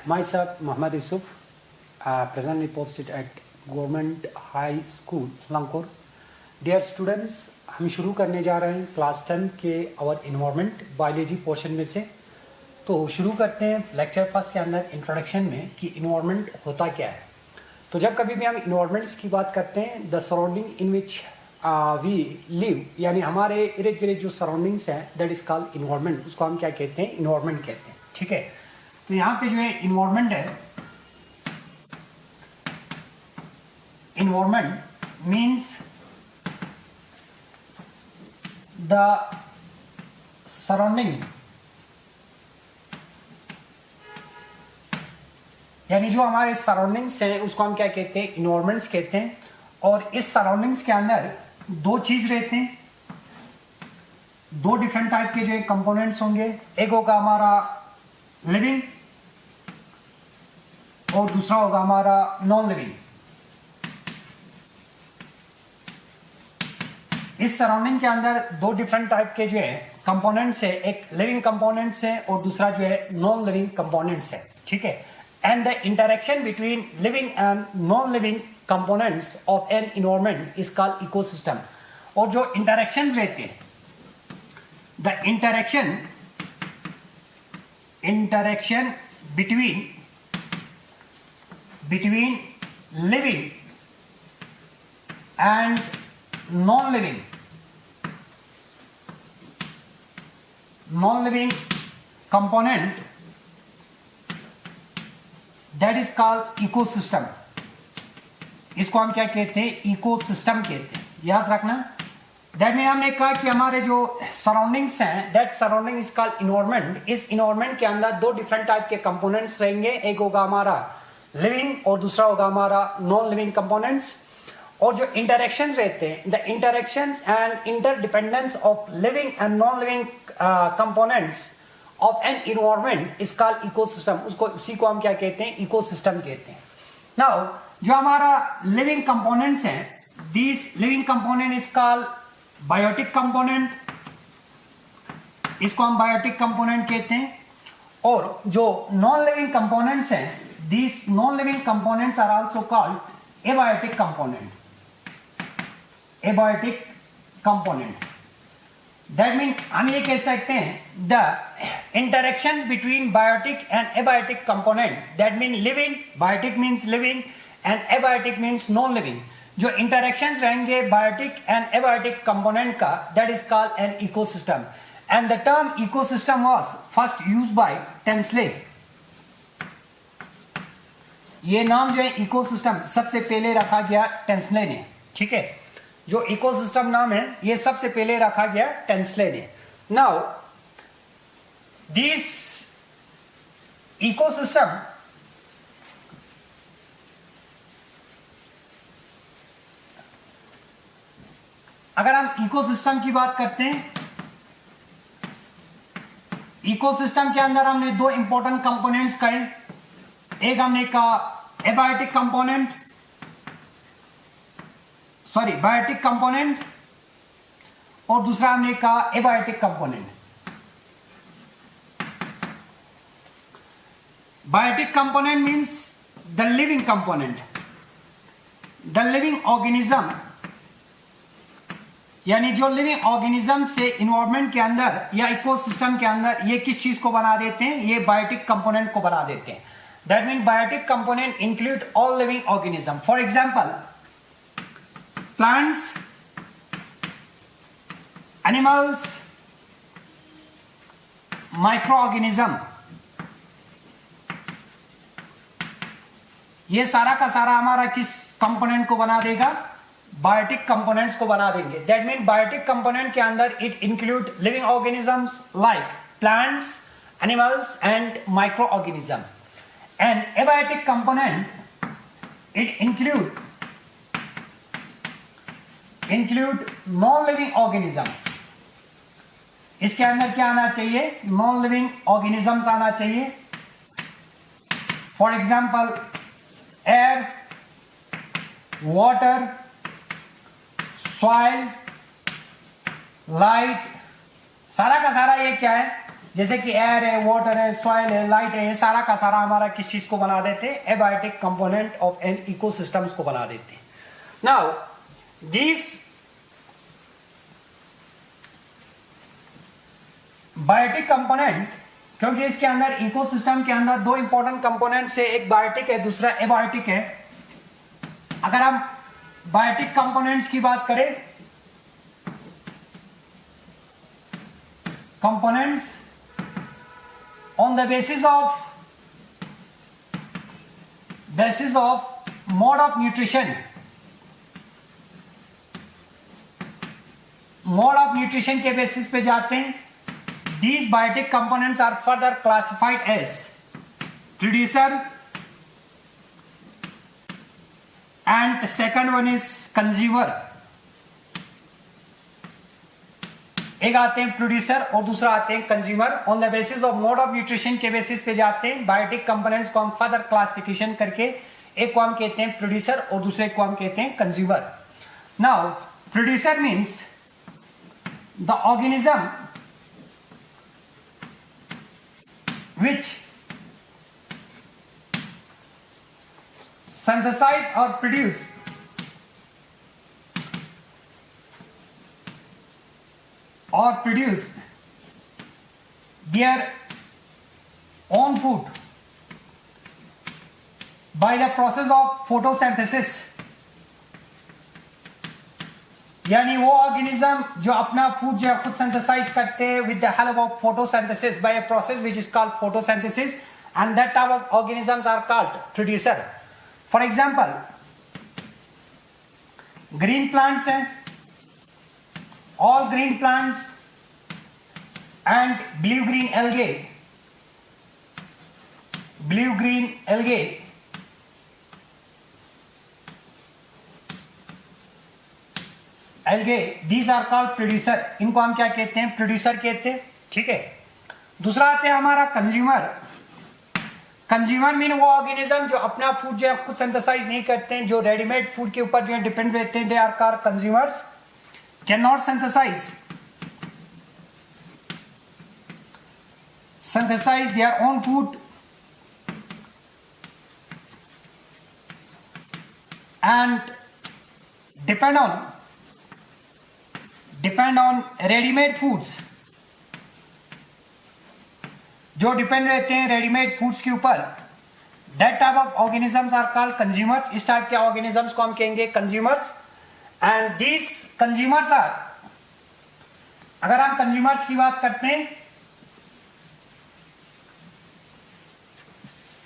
myself, Muhammad Yusuf, presently posted at Government High School, Lankur. Dear students, हम शुरू करने जा रहे हैं क्लास 10 के और इन्वायरमेंट बायोलॉजी पोर्शन में से। तो शुरू करते हैं लेक्चर फर्स्ट के अंदर इंट्रोडक्शन में कि इन्वायरमेंट होता क्या है। तो जब कभी भी हम इन्वायरमेंट्स की बात करते हैं, the surrounding in which we live, यानी हमारे इर्द गिर्द जो सराउंडिंग्स हैं, दैट इज कॉल्ड इन्वायरमेंट। उसको हम क्या कहते हैं? इन्वायरमेंट कहते हैं। ठीक है, तो यहाँ पे जो है इन्वायरमेंट है, इन्वायरमेंट मीन्स द सराउंडिंग, यानी जो हमारे सराउंडिंग्स हैं उसको हम क्या कहते हैं? इन्वायरमेंट्स कहते हैं। और इस सराउंडिंग्स के अंदर दो चीज रहते हैं, दो डिफरेंट टाइप के जो कंपोनेंट्स होंगे। एक होगा हमारा लिविंग और दूसरा होगा हमारा नॉन लिविंग। इस सराउंडिंग के अंदर दो डिफरेंट टाइप के जो है कंपोनेंट्स है, एक लिविंग कंपोनेंट्स है और दूसरा जो है नॉन लिविंग कंपोनेंट्स है। ठीक है, and the interaction between living and non living components of an environment is called ecosystem. और जो इंटरेक्शंस रहते हैं, the interaction between living and non-living component, that is called ecosystem। इसको हम क्या कहते हैं? इकोसिस्टम कहते हैं। याद रखना, दैट मीन हमने कहा कि हमारे जो सराउंडिंग्स हैं, that surrounding is called environment. इस इन्वायरमेंट के अंदर दो डिफरेंट टाइप के कंपोनेंट्स रहेंगे, एक होगा हमारा लिविंग और दूसरा होगा हमारा नॉन लिविंग कंपोनेंट्स। और जो इंटरेक्शंस रहते हैं, the interactions and interdependence of living and non living components of an environment is called ecosystem. उसी को हम क्या कहते हैं? इकोसिस्टम कहते हैं। नाउ जो हमारा लिविंग कंपोनेंट्स हैं, this living component is called biotic component, इसको हम बायोटिक कंपोनेंट कहते हैं। और जो नॉन लिविंग कंपोनेंट्स हैं, these non-living components are also called abiotic component। that means हम ये कह सकते हैं the interactions between biotic and abiotic component, that means living, biotic means living and abiotic means non-living। जो interactions रहेंगे biotic and abiotic component का, that is called an ecosystem। and the term ecosystem was first used by Tinsley। ये नाम जो है ecosystem सबसे पहले रखा गया टेंसले ने। ठीक है, जो इकोसिस्टम नाम है ये सबसे पहले रखा गया टेंसले ने। नाउ दिस इकोसिस्टम अगर हम इकोसिस्टम की बात करते हैं, इकोसिस्टम के अंदर हमने दो इंपॉर्टेंट कंपोनेंट्स कहे। एक हमने कहा एबायोटिक कंपोनेंट, बायोटिक कंपोनेंट, और दूसरा हमने कहा abiotic component. Biotic component means the living component, the living organism, यानी जो लिविंग ऑर्गेनिज्म से इन्वायरमेंट के अंदर या इकोसिस्टम के अंदर ये किस चीज को बना देते हैं? ये बायोटिक कंपोनेंट को बना देते हैं। That means biotic component include all living organism. For example, plants, animals, microorganism। ये सारा का सारा हमारा किस कंपोनेंट को बना देगा? बायोटिक कंपोनेंट्स को बना देंगे। That means biotic component के अंदर it include living organisms like plants, animals and microorganism। And abiotic component it include non-living organism। इसके अंदर क्या आना चाहिए? non-living organisms आना चाहिए। For example, air, water, soil, light, सारा का सारा ये क्या है? जैसे कि एयर है, वाटर है, सॉइल है, लाइट है, ये सारा का सारा हमारा किस चीज को बना देते हैं, abiotic component of an ecosystems को बना देते हैं। नाउ दिस बायोटिक कंपोनेंट, क्योंकि इसके अंदर इकोसिस्टम के अंदर दो इंपॉर्टेंट कंपोनेंट्स है, एक बायोटिक है, दूसरा एबायोटिक है। अगर हम बायोटिक कंपोनेंट्स की बात करें, components on the basis of mode of nutrition के बेसिस पे जाते हैं। these biotic components are further classified as producer and second one is consumer। एक आते हैं प्रोड्यूसर और दूसरा आते हैं consumer. On the basis of mode of nutrition के बेसिस पे जाते हैं। बायोटिक कंपोनेंट्स को हम फर्दर क्लासिफिकेशन करके एक को हम कहते हैं प्रोड्यूसर और दूसरे को हम कहते हैं consumer. Now producer means the organism which synthesize or produce their own food by the process of photosynthesis। यानी वो ऑर्गेनिज्म जो अपना फूड जो है खुद सिंथेसाइज करते हैं with the help of photosynthesis by a process which is called photosynthesis, and that type of organisms are called producer. For example green plants हैं, all green plants and blue-green algae these are called producer। इनको हम क्या कहते हैं, producer कहते हैं। ठीक है, दूसरा आते हैं हमारा कंज्यूमर। कंज्यूमर मीन वो ऑर्गेनिज्म जो अपना फूड जो है खुद सिंथेसाइज नहीं करते हैं, जो रेडीमेड फूड के ऊपर जो है डिपेंड रहते हैं, they are called consumers. cannot synthesize their own food and depend on ready-made foods, जो डिपेंड रहते हैं रेडीमेड फूड्स के ऊपर। That type of organisms are called consumers. इस टाइप के ऑर्गेनिजम्स को हम कहेंगे consumers. And this consumers are, अगर हम कंज्यूमर्स की बात करते हैं,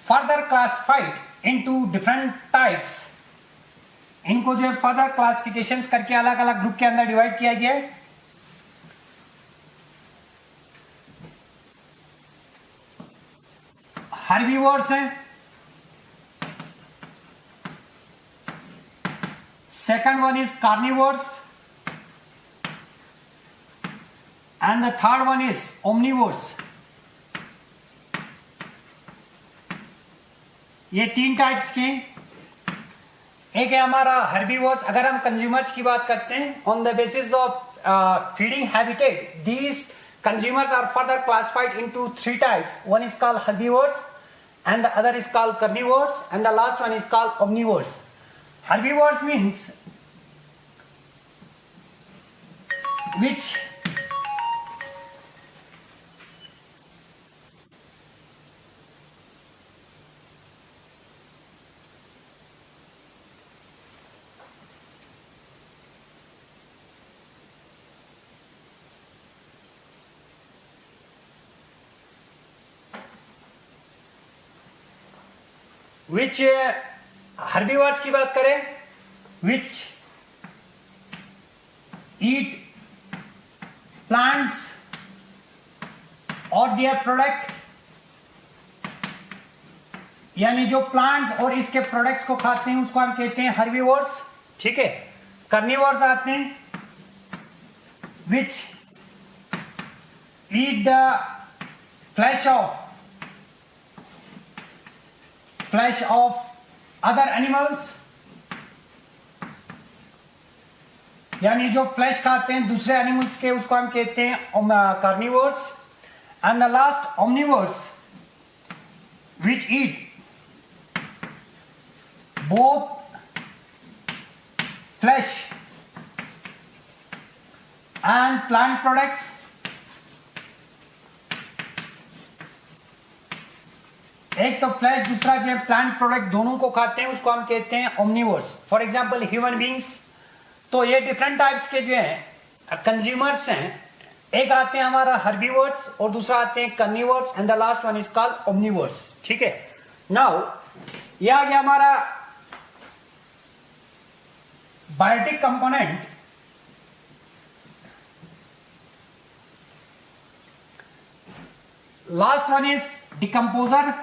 further classified into different types. इनको जो है फर्दर क्लासिफिकेशंस करके अलग अलग ग्रुप के अंदर डिवाइड किया गया है। हर्बीवोर्स हैं, second one is carnivores and the third one is omnivores। ये तीन टाइप्स के। एक है हमारा हर्बीवोर्स। अगर हम कंज्यूमर्स की बात करते हैं, on the basis of feeding habitat, these consumers are further classified into three types। one is called herbivores and the other is called carnivores and the last one is called omnivores। Herbivores means which herbivores की बात करें, which eat plants or their product, यानी जो plants और इसके products को खाते हैं उसको हम कहते हैं हर्बीवोर्स। ठीक है, कार्निवोर्स आते हैं which eat the flesh of other animals, यानी जो फ्लैश खाते हैं दूसरे एनिमल्स के, उसको हम कहते हैं carnivores. and the last omnivores which eat both flesh and plant products. एक तो फ्लैश, दूसरा जो है प्लांट प्रोडक्ट, दोनों को खाते हैं, उसको हम कहते हैं Omniverse. For example human beings. तो ये डिफरेंट टाइप्स के जो है कंज्यूमर्स हैं. एक आते हैं हमारा हर्बीवर्स और दूसरा आते हैं carnivores and the last one is called omnivores. ठीक है. नाउ ये आ गया हमारा biotic component. Last one is decomposer.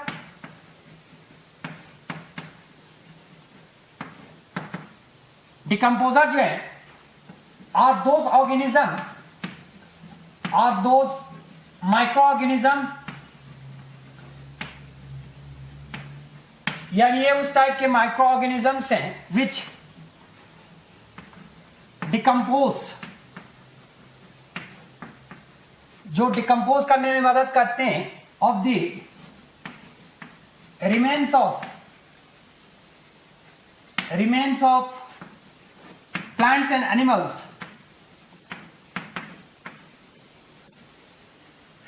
Decomposer जो है are those organism, are those micro organism, यानी ये उस टाइप के माइक्रो ऑर्गेनिजम्स हैं विच डिकम्पोज, जो डिकम्पोज करने में मदद करते हैं of the remains of plants and animals.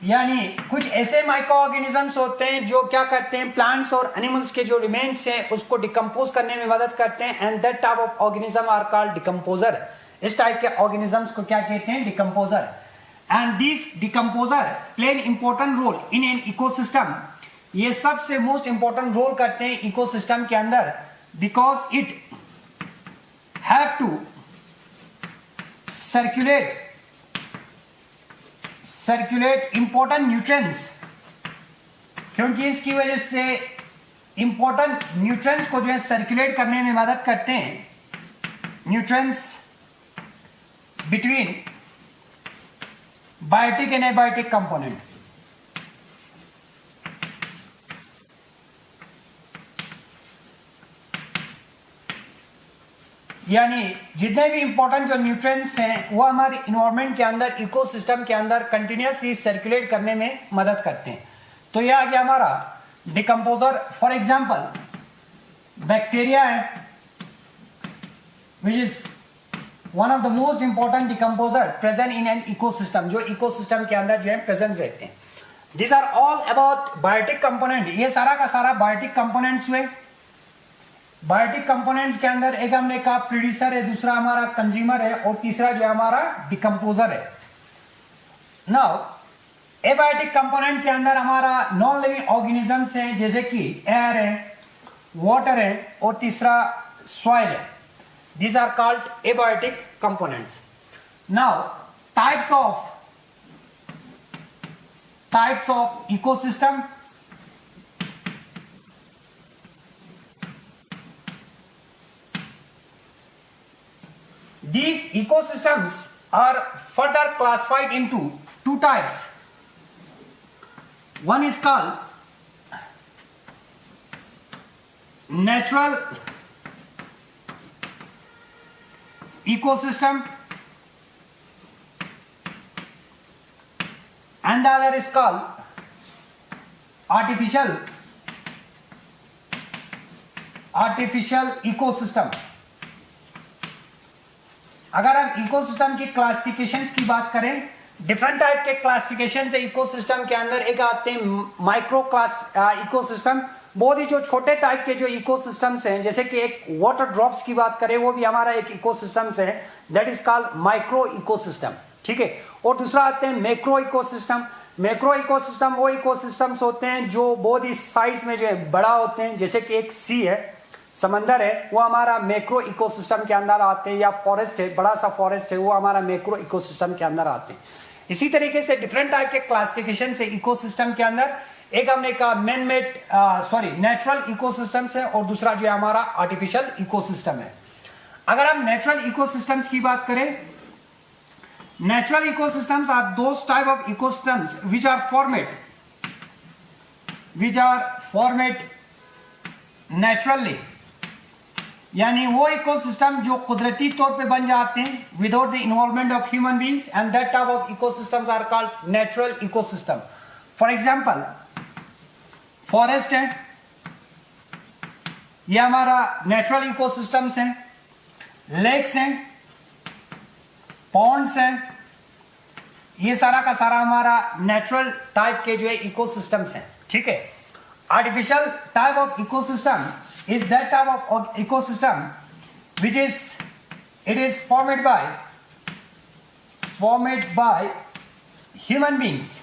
यानी कुछ ऐसे माइक्रो ऑर्गेनिजम्स होते हैं जो क्या करते हैं, प्लांट्स और एनिमल्स के जो रिमेन्स हैं उसको डिकम्पोज करने में मदद करते हैं, and that type of organism are called decomposer. इस टाइप के ऑर्गेनिजम्स को क्या कहते हैं, decomposer. And this decomposer play an important role in an ecosystem. ये सबसे मोस्ट इंपॉर्टेंट रोल करते हैं इकोसिस्टम के अंदर, because it have to circulate important nutrients. क्योंकि इसकी वजह से इंपॉर्टेंट न्यूट्रिएंट्स को जो है सर्कुलेट करने में मदद करते हैं. Nutrients between biotic and abiotic component. यानी जितने भी इंपॉर्टेंट जो न्यूट्रिएंट्स हैं वो हमारे इन्वायरमेंट के अंदर, इकोसिस्टम के अंदर कंटिन्यूसली सर्कुलेट करने में मदद करते हैं. तो ये आ गया हमारा डिकम्पोजर. फॉर एग्जांपल बैक्टीरिया है which is one of the most important decomposer present in an ecosystem, जो इकोसिस्टम के अंदर जो है प्रेजेंट रहते हैं. This are all about biotic component. ये सारा का सारा बायोटिक कंपोनेंट्स हुए. बायोटिक कंपोनेंट्स के अंदर एक हमने कहा प्रोड्यूसर है, दूसरा हमारा कंज्यूमर है और तीसरा जो है हमारा डिकम्पोजर है. नाउ एबायोटिक कंपोनेंट के अंदर हमारा नॉन लिविंग ऑर्गेनिजम्स हैं, जैसे कि एयर है, वाटर है और तीसरा सॉइल है. These are called abiotic components. Now, types of ecosystem. These ecosystems are further classified into two types. One is called natural ecosystem and the other is called artificial ecosystem. अगर हम ecosystem की classifications की बात करें, different type के classification है ecosystem के अंदर. एक आते हैं माइक्रो इकोसिस्टम, बहुत ही जो छोटे टाइप के जो इकोसिस्टम्स हैं, जैसे कि एक वाटर ड्रॉप्स की बात करें वो भी हमारा एक इकोसिस्टम्स है, that is called micro ecosystem. ठीक है. और दूसरा आते हैं मैक्रो इकोसिस्टम. मैक्रो इकोसिस्टम वो इकोसिस्टम्स होते हैं जो बहुत ही साइज में जो है बड़ा होते हैं, जैसे कि एक सी है, समंदर है, वो हमारा मैक्रो इकोसिस्टम के अंदर आते हैं, या फॉरेस्ट है, बड़ा सा फॉरेस्ट है, वो हमारा मैक्रो इकोसिस्टम के अंदर आते हैं. इसी तरीके से डिफरेंट टाइप के क्लासिफिकेशन है इकोसिस्टम के अंदर. एक हमने कहा मैन मेड नेचुरल इकोसिस्टम्स है और दूसरा जो है हमारा आर्टिफिशियल इकोसिस्टम है. अगर हम नेचुरल इकोसिस्टम्स की बात करें, natural ecosystems are those type of ecosystems which are formed naturally. यानी वो इकोसिस्टम जो कुदरती तौर पे बन जाते हैं without the involvement of human beings, and that type of ecosystems are called natural ecosystem. For example forest है, ये हमारा नेचुरल इकोसिस्टम्स हैं, लेक्स हैं, पॉन्ड्स हैं, ये सारा का सारा हमारा नेचुरल टाइप के जो है इकोसिस्टम्स हैं, ठीक है। Artificial type of ecosystem is that type of ecosystem which is it is formed by human beings,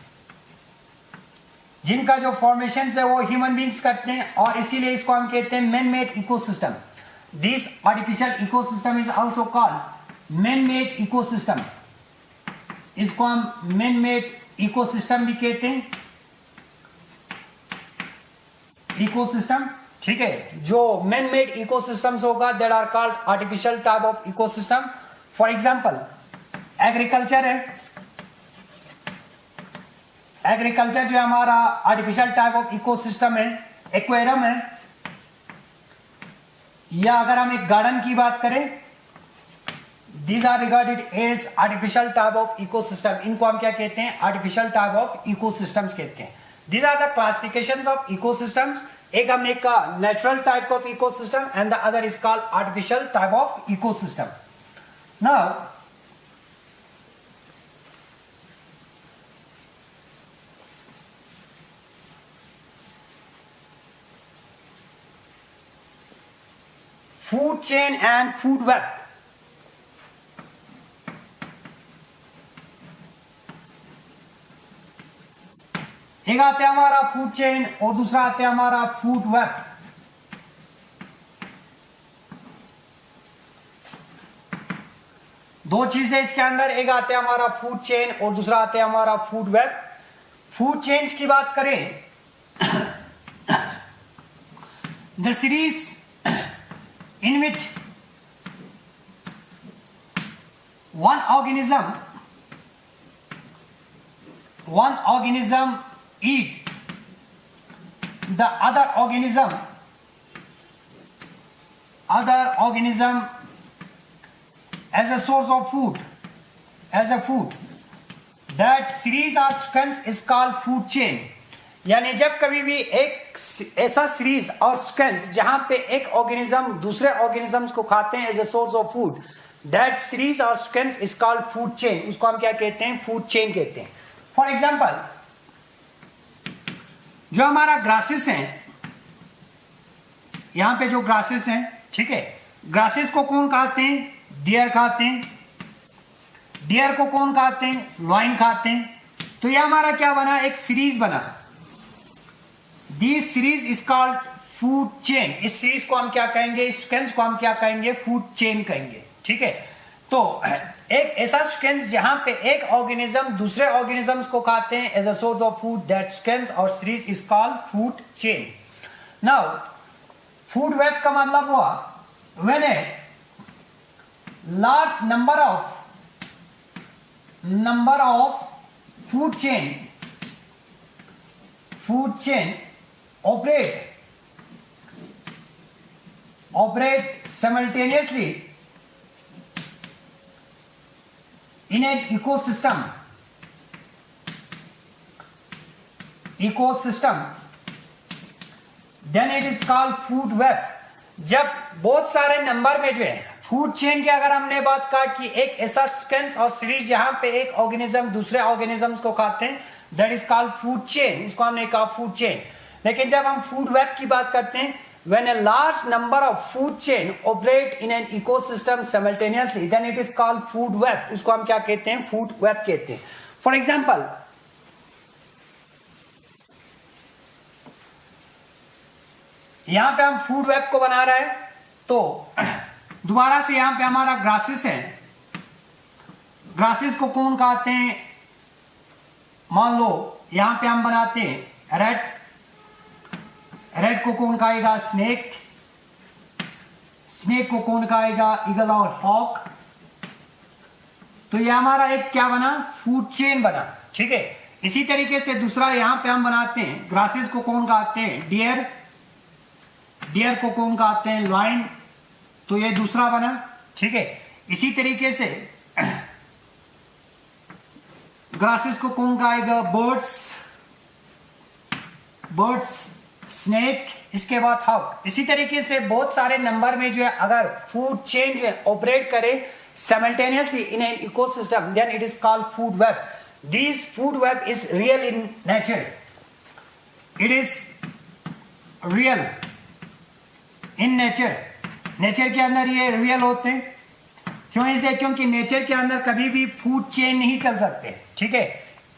जिनका जो फॉर्मेशन है वो ह्यूमन बींग्स करते हैं, और इसीलिए इसको हम कहते हैं man made ecosystem. This artificial ecosystem is also called man made ecosystem. इसको हम मैन मेड इकोसिस्टम भी कहते हैं, इकोसिस्टम, ठीक है। जो मैन मेड इकोसिस्टम्स होगा that are called artificial type of ecosystem. For example agriculture है, एग्रीकल्चर जो हमारा आर्टिफिशियल टाइप ऑफ इकोसिस्टम है, एक्वेरियम है, या अगर हम एक गार्डन की बात करें, these are regarded as artificial type of ecosystem। इनको हम क्या कहते हैं? artificial type of ecosystems कहते हैं। These are the classifications of ecosystems। एक हमने कहा natural type of ecosystem and the other is called artificial type of ecosystem। Now food chain and food web। एक आते हैं हमारा फूड चेन और दूसरा आते हैं हमारा फूड वेब। दो चीजें इसके अंदर, एक आते हैं हमारा फूड चेन और दूसरा आते हैं हमारा फूड वेब। फूड चेन की बात करें, the series in which one organism eat the other organism as a source of food, as a food, that series or sequence is called food chain। यानी जब कभी भी एक ऐसा सीरीज और सीक्वेंस जहां पे एक ऑर्गेनिज्म दूसरे ऑर्गेनिजम्स को खाते हैं as a source of food, that series और sequence is called food chain. उसको हम क्या कहते हैं? फूड चेन कहते हैं। फॉर एग्जाम्पल जो हमारा ग्रासेस हैं, यहां पे जो ग्रासेस हैं, ठीक है, ग्रासेस को कौन खाते हैं? डियर खाते हैं। डियर को कौन खाते हैं? लॉइन खाते हैं। तो यह हमारा क्या बना? एक सीरीज बना। This series is called food chain. इस सीरीज को हम क्या कहेंगे? इस सीक्वेंस को हम क्या कहेंगे? फूड चेन कहेंगे, ठीक है। तो एक ऐसा सीक्वेंस जहां पे एक ऑर्गेनिज्म दूसरे ऑर्गेनिजम्स को खाते हैं as a source of food, that sequence और series is called food chain. Now food web का मतलब हुआ when a large number of food chain operate simultaneously in an ecosystem, then it is called food web। जब बहुत सारे number में जो है फूड चेन की अगर हमने बात कहा कि एक ऐसा सीक्वेंस और सीरीज जहां पे एक ऑर्गेनिज्म दूसरे ऑर्गेनिजम्स को खाते हैं, that is called food chain. उसको हमने कहा फूड चेन। लेकिन जब हम फूड वेब की बात करते हैं, when a large number of food chain operate in an ecosystem simultaneously, then it is called food web। उसको हम क्या कहते हैं? फूड वेब कहते हैं। फॉर एग्जाम्पल यहां पे हम फूड वेब को बना रहे हैं, तो दोबारा से यहां पे हमारा ग्रासेस है। ग्रासेस को कौन खाते हैं? मान लो यहां पे हम बनाते हैं रेड। रेड को कौन खाएगा? स्नेक। स्नेक को कौन खाएगा? ईगल और हॉक। तो ये हमारा एक क्या बना? फूड चेन बना, ठीक है। इसी तरीके से दूसरा यहां पे हम बनाते हैं, ग्रासेस को कौन खाते हैं? डियर। डियर को कौन खाते हैं? लॉइन। तो ये दूसरा बना, ठीक है। इसी तरीके से ग्रासेस को कौन खाएगा? बर्ड्स। बर्ड्स, स्नेक, इसके बाद हॉक। इसी तरीके से बहुत सारे नंबर में जो है अगर फूड चेन जो है ऑपरेट करे simultaneously in an ecosystem, then it is called food web. This food web is real in nature. It is real in nature. Nature के अंदर ये रियल होते हैं। क्यों? इसलिए क्योंकि नेचर के अंदर कभी भी फूड चेन नहीं चल सकते, ठीक है।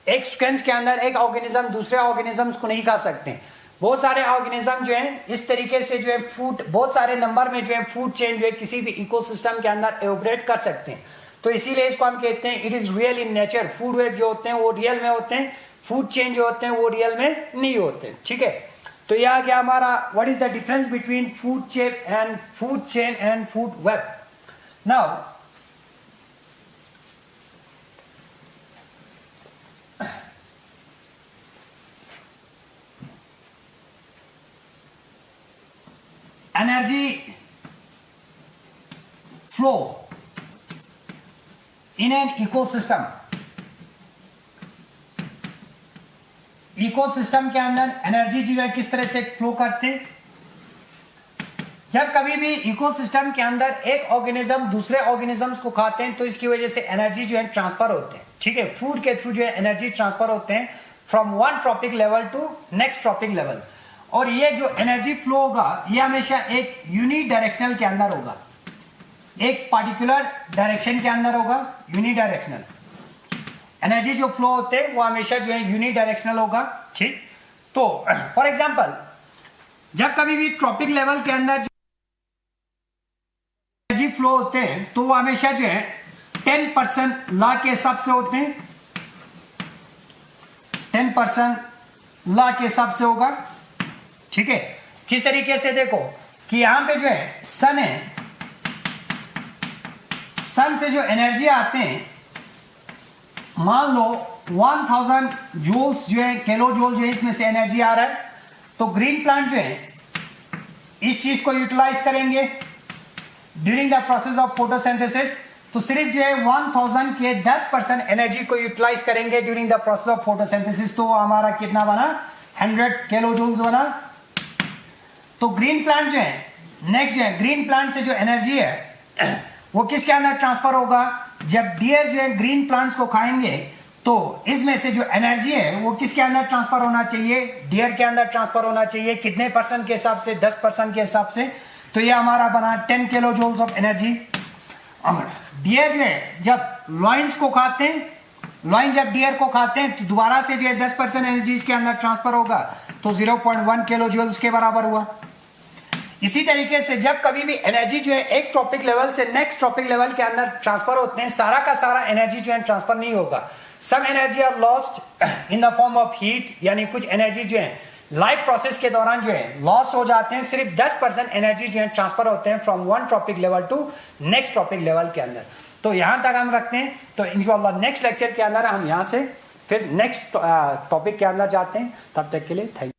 एक सीक्वेंस के अंदर एक ऑर्गेनिज्म दूसरे ऑर्गेनिजम्स को नहीं खा सकते। बहुत सारे ऑर्गेनिज्म जो है इस तरीके से जो है फूड, बहुत सारे नंबर में जो है फूड चेन जो है किसी भी इकोसिस्टम के अंदर ऑपरेट कर सकते हैं। तो इसीलिए इसको हम कहते हैं it is real in nature. Food web जो होते हैं वो रियल में होते हैं, फूड चेन जो होते हैं वो रियल में नहीं होते, ठीक है। तो यह आ गया हमारा what is the difference between food chain and food web. Now energy flow in an ecosystem। Ecosystem के अंदर एनर्जी जो है किस तरह से फ्लो करते हैं। जब कभी भी इकोसिस्टम के अंदर एक ऑर्गेनिज्म दूसरे ऑर्गेनिजम्स को खाते हैं तो इसकी वजह से एनर्जी जो है ट्रांसफर होते हैं, ठीक है। फूड के थ्रू जो है एनर्जी ट्रांसफर होते हैं from one trophic level to next trophic level. और ये जो एनर्जी फ्लो होगा ये हमेशा एक यूनि डायरेक्शनल के अंदर होगा, एक पार्टिकुलर डायरेक्शन के अंदर होगा, यूनि डायरेक्शनल। एनर्जी जो फ्लो होते हैं वो हमेशा जो है यूनि डायरेक्शनल होगा, ठीक। तो फॉर एग्जांपल जब कभी भी ट्रॉपिक लेवल के अंदर जो एनर्जी फ्लो होते हैं तो वो हमेशा जो है 10% लॉ के हिसाब से होते हैं, 10% लॉ के हिसाब से होगा, ठीक है। किस तरीके से देखो कि यहां पे जो है सन है, सन से जो एनर्जी आते हैं मान लो 1000 जूल्स जो है, किलो जूल जो है इसमें से एनर्जी आ रहा है। तो ग्रीन प्लांट जो है इस चीज को यूटिलाइज करेंगे during the process of photosynthesis. तो सिर्फ जो है 1000 के 10% एनर्जी को यूटिलाइज करेंगे during the process of photosynthesis. तो हमारा कितना बना? 100 किलो जूल्स बना। तो ग्रीन प्लांट जो है नेक्स्ट जो है ग्रीन प्लांट से जो एनर्जी है वो किसके अंदर ट्रांसफर होगा? जब डियर जो है ग्रीन प्लांट्स को खाएंगे तो इसमें से जो एनर्जी है वो किसके अंदर ट्रांसफर होना चाहिए? डियर के अंदर ट्रांसफर होना चाहिए। कितने परसेंट के हिसाब से? 10% के हिसाब से। तो ये हमारा बना 10 किलो जूल्स ऑफ एनर्जी। और डियर जो है जब लॉइंस को खाते हैं, लॉइन जब डियर को खाते हैं तो दोबारा से जो है 10% एनर्जी इसके अंदर ट्रांसफर होगा, तो 0.1 किलो जूल्स के बराबर हुआ। इसी तरीके से जब कभी भी एनर्जी जो है एक ट्रॉपिक लेवल से नेक्स्ट ट्रॉपिक लेवल के अंदर ट्रांसफर होते हैं, सारा का सारा एनर्जी जो है ट्रांसफर नहीं होगा। Some energy are lost in the form of heat, यानी कुछ एनर्जी जो है लाइफ प्रोसेस के दौरान जो है लॉस हो जाते हैं। सिर्फ 10% एनर्जी जो है ट्रांसफर होते हैं from one trophic level to next trophic level के अंदर। तो यहां तक हम रखते हैं। तो इंशाअल्लाह नेक्स्ट लेक्चर के अंदर हम यहां से फिर नेक्स्ट टॉपिक के अंदर जाते हैं। तब तक के लिए थैंक यू।